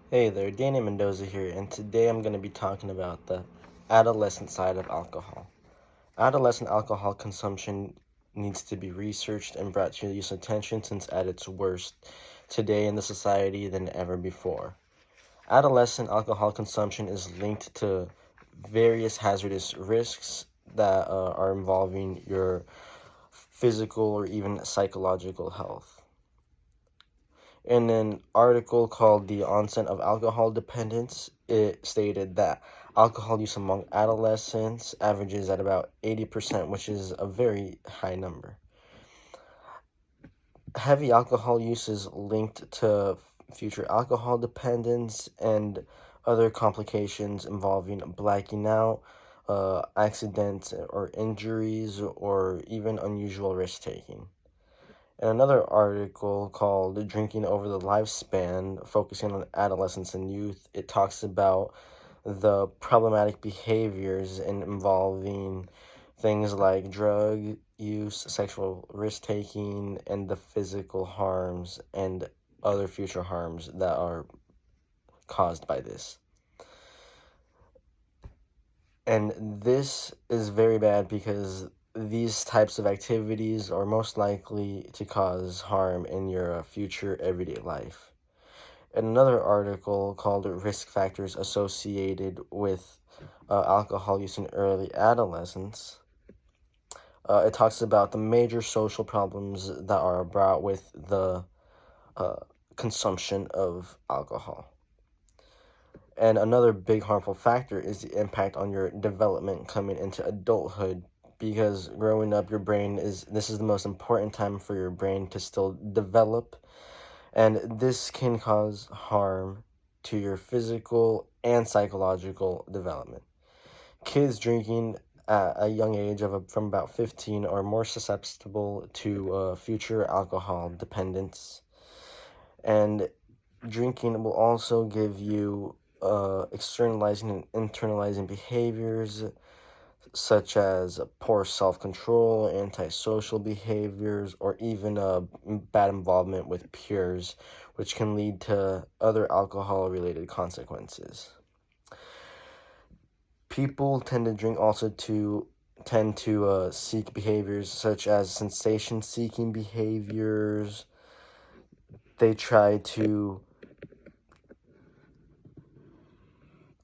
Hey there, Danny Mendoza here, and today I'm going to be talking about the adolescent side of alcohol. Adolescent alcohol consumption needs to be researched and brought to your attention since at its worst today in the society than ever before. Adolescent alcohol consumption is linked to various hazardous risks that are involving your physical or even psychological health. In an article called The Onset of Alcohol Dependence, it stated that alcohol use among adolescents averages at about 80%, which is a very high number. Heavy alcohol use is linked to future alcohol dependence and other complications involving blacking out, accidents or injuries, or even unusual risk taking. In another article called Drinking Over the Lifespan, focusing on adolescents and youth, it talks about the problematic behaviors involving things like drug use, sexual risk taking, and the physical harms and other future harms that are caused by this. And this is very bad because these types of activities are most likely to cause harm in your future everyday life. In another article called Risk Factors Associated with Alcohol Use in Early Adolescence, it talks about the major social problems that are brought with the uh, consumption of alcohol. And another big harmful factor is the impact on your development coming into adulthood, because growing up this is the most important time for your brain to still develop, and this can cause harm to your physical and psychological development. Kids drinking at a young age from about 15 are more susceptible to future alcohol dependence, and drinking will also give you externalizing and internalizing behaviors such as poor self-control, antisocial behaviors, or even bad involvement with peers, which can lead to other alcohol-related consequences. People tend to drink also to seek behaviors such as sensation-seeking behaviors. They try to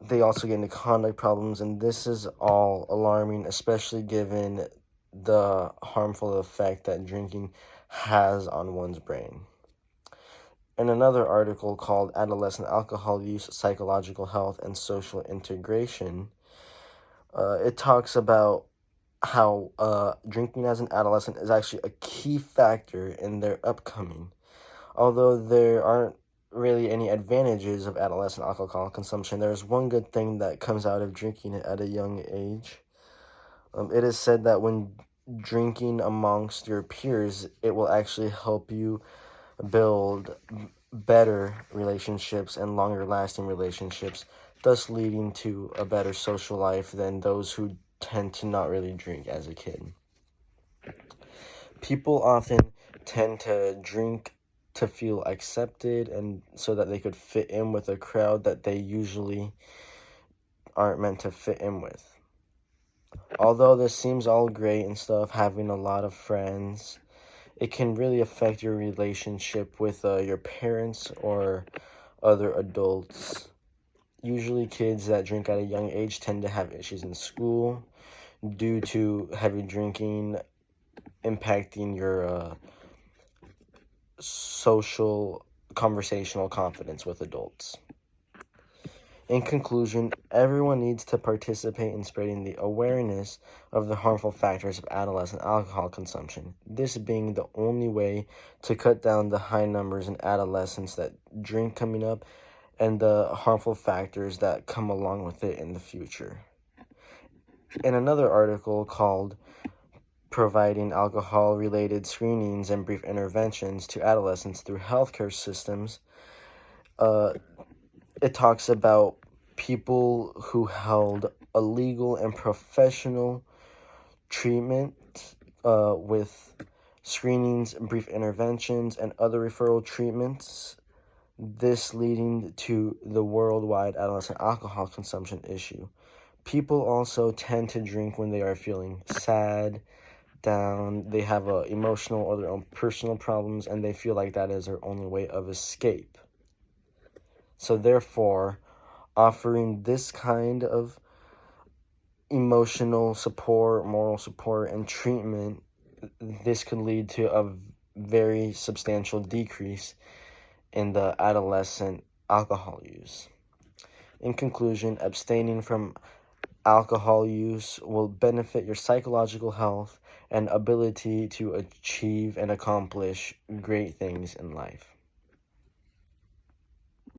They also get into conduct problems, and this is all alarming, especially given the harmful effect that drinking has on one's brain. In another article called Adolescent Alcohol Use, Psychological Health, and Social Integration, it talks about how drinking as an adolescent is actually a key factor in their upcoming. Although there aren't really any advantages of adolescent alcohol consumption, there's one good thing that comes out of drinking it at a young age. It is said that when drinking amongst your peers, it will actually help you build better relationships and longer lasting relationships, thus leading to a better social life than those who tend to not really drink as a kid. People often tend to drink to feel accepted and so that they could fit in with a crowd that they usually aren't meant to fit in with. Although this seems all great and stuff, having a lot of friends, it can really affect your relationship with your parents or other adults. Usually kids that drink at a young age tend to have issues in school due to heavy drinking impacting your social conversational confidence with adults. In conclusion, everyone needs to participate in spreading the awareness of the harmful factors of adolescent alcohol consumption, this being the only way to cut down the high numbers in adolescents that drink coming up and the harmful factors that come along with it in the future. In another article called Providing Alcohol-Related Screenings and Brief Interventions to Adolescents Through Healthcare Systems, it talks about people who held a legal and professional treatment with screenings, brief interventions, and other referral treatments this leading to the worldwide adolescent alcohol consumption issue. People also tend to drink when they are feeling sad, down, they have emotional or their own personal problems, and they feel like that is their only way of escape. So therefore, offering this kind of emotional support, moral support, and treatment, this could lead to a very substantial decrease in the adolescent alcohol use. In conclusion, abstaining from alcohol use will benefit your psychological health and ability to achieve and accomplish great things in life.